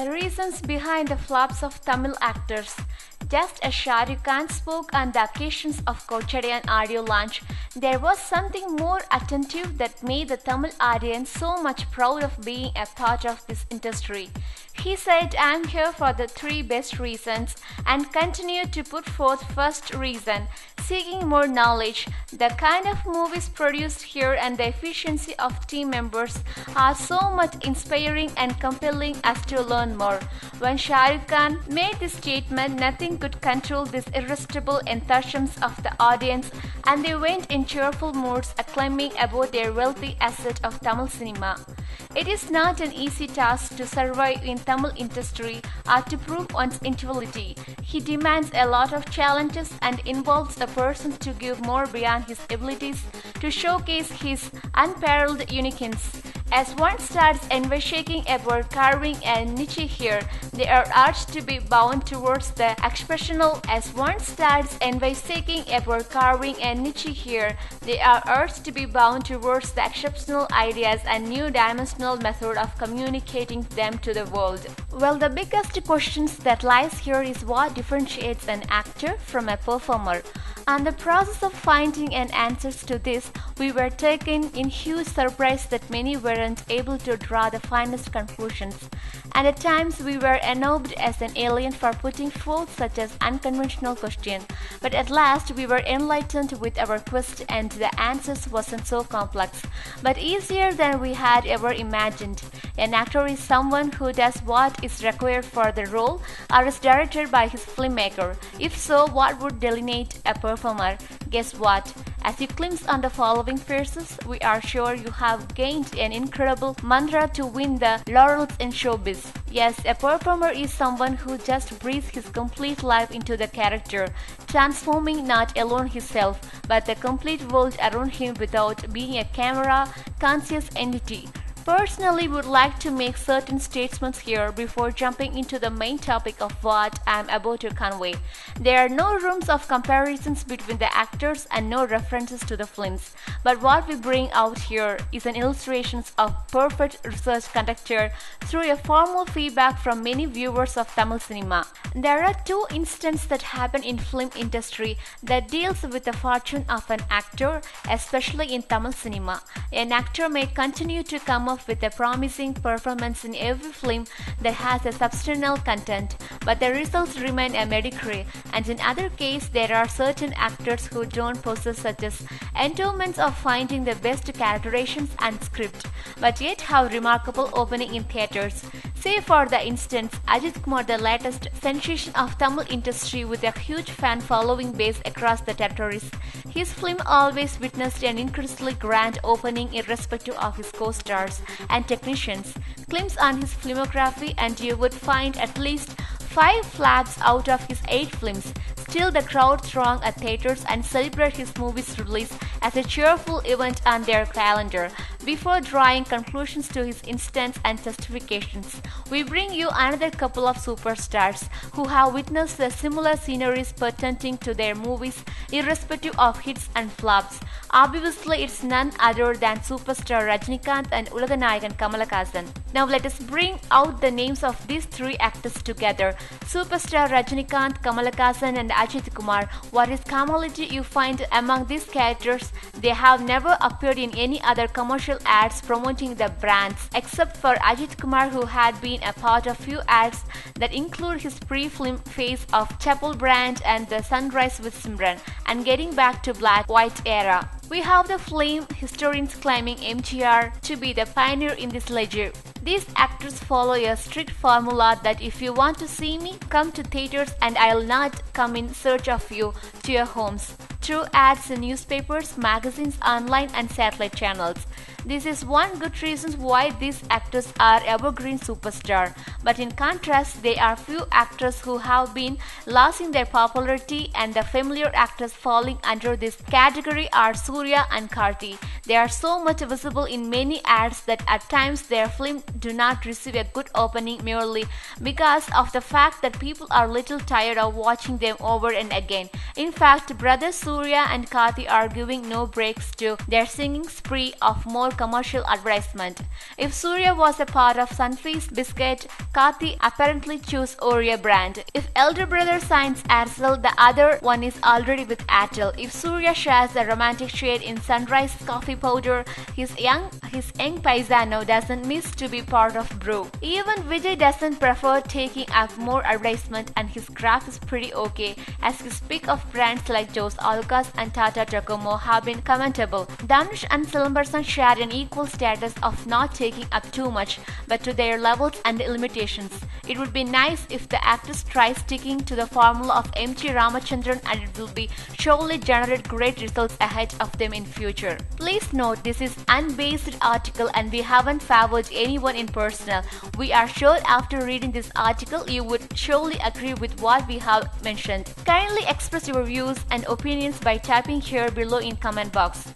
The reasons behind the flops of Tamil actors. Just as Shah Rukh Khan spoke on the occasions of Kochadayan audio launch, there was something more attentive that made the Tamil audience so much proud of being a part of this industry. He said, "I'm here for the three best reasons," and continued to put forth first reason, seeking more knowledge. The kind of movies produced here and the efficiency of team members are so much inspiring and compelling us to learn more. When Shah Rukh Khan made this statement, nothing could control this irresistible enthusiasm of the audience, and they went in cheerful moods acclaiming about their wealthy asset of Tamil cinema. It is not an easy task to survive in Tamil industry or to prove one's intellectuality. He demands a lot of challenges and involves a person to give more beyond his abilities to showcase his unparalleled uniqueness. As one starts envisaging about carving a niche here, they are urged to be bound towards the expressional. As one starts envisaging about carving a niche here, they are urged to be bound towards the exceptional ideas and new dimensional method of communicating them to the world. Well, the biggest question that lies here is what differentiates an actor from a performer. On the process of finding an answers to this, we were taken in huge surprise that many weren't able to draw the finest conclusions, and at times we were ennobled as an alien for putting forth such an unconventional question. But at last we were enlightened with our quest, and the answers wasn't so complex, but easier than we had ever imagined. An actor is someone who does what is required for the role or is directed by his filmmaker. If so, what would delineate a performer? Guess what? As you glimpse on the following phrases, we are sure you have gained an incredible mantra to win the laurels in showbiz. Yes, a performer is someone who just breathes his complete life into the character, transforming not alone himself, but the complete world around him without being a camera-conscious entity. Personally, would like to make certain statements here before jumping into the main topic of what I am about to convey. There are no rooms of comparisons between the actors and no references to the films, but what we bring out here is an illustration of perfect research conducted through a formal feedback from many viewers of Tamil cinema. There are two instances that happen in film industry that deals with the fortune of an actor, especially in Tamil cinema. An actor may continue to come up with a promising performance in every film that has a substantial content, but the results remain a mediocre, and in other cases there are certain actors who don't possess such as endowments of finding the best characterizations and script, but yet have remarkable opening in theaters. Say for the instance, Ajit Kumar, the latest sensation of Tamil industry with a huge fan following base across the territories. His film always witnessed an incredibly grand opening irrespective of his co-stars and technicians. Glimpse on his filmography and you would find at least 5 flops out of his 8 films. Still, the crowd throng at theaters and celebrate his movie's release as a cheerful event on their calendar. Before drawing conclusions to his instance and justifications, we bring you another couple of superstars who have witnessed the similar sceneries pertaining to their movies irrespective of hits and flops. Obviously, it's none other than superstar Rajinikanth and Ulaganayagan Kamal Haasan. Now let us bring out the names of these three actors together. Superstar Rajinikanth, Kamal Haasan and Ajit Kumar. What is commonality you find among these characters? They have never appeared in any other commercial ads promoting the brands, except for Ajit Kumar, who had been a part of few ads that include his pre-film phase of Chapel brand and the Sunrise with Simran, and Getting Back to Black-White era. We have the film historians claiming MGR to be the pioneer in this ledger. These actors follow a strict formula that if you want to see me, come to theaters and I'll not come in search of you to your homes, through ads in newspapers, magazines, online and satellite channels. This is one good reason why these actors are evergreen superstar. But in contrast, there are few actors who have been losing their popularity, and the familiar actors falling under this category are Surya and Karthi. They are so much visible in many ads that at times their film do not receive a good opening merely because of the fact that people are little tired of watching them over and again. In fact, brothers Surya and Karthi are giving no breaks to their singing spree of more commercial advertisement. If Surya was a part of Sunfeast Biscuit, Karthi apparently chose Oreo brand. If elder brother signs Aircel, the other one is already with Airtel. If Surya shares a romantic shade in Sunrise coffee powder, his young paisano doesn't miss to be part of Brew. Even Vijay doesn't prefer taking up more advertisement, and his graph is pretty okay, as his pick of brands like Jos Alucas and Tata Docomo have been commentable. Dhanush and Silambaram share an equal status of not taking up too much, but to their levels and limitations. It would be nice if the actors try sticking to the formula of M.G. Ramachandran, and it will be surely generate great results ahead of them in future. Please note, this is unbased article and we haven't favored anyone in personal. We are sure after reading this article you would surely agree with what we have mentioned. Kindly express your views and opinions by typing here below in comment box.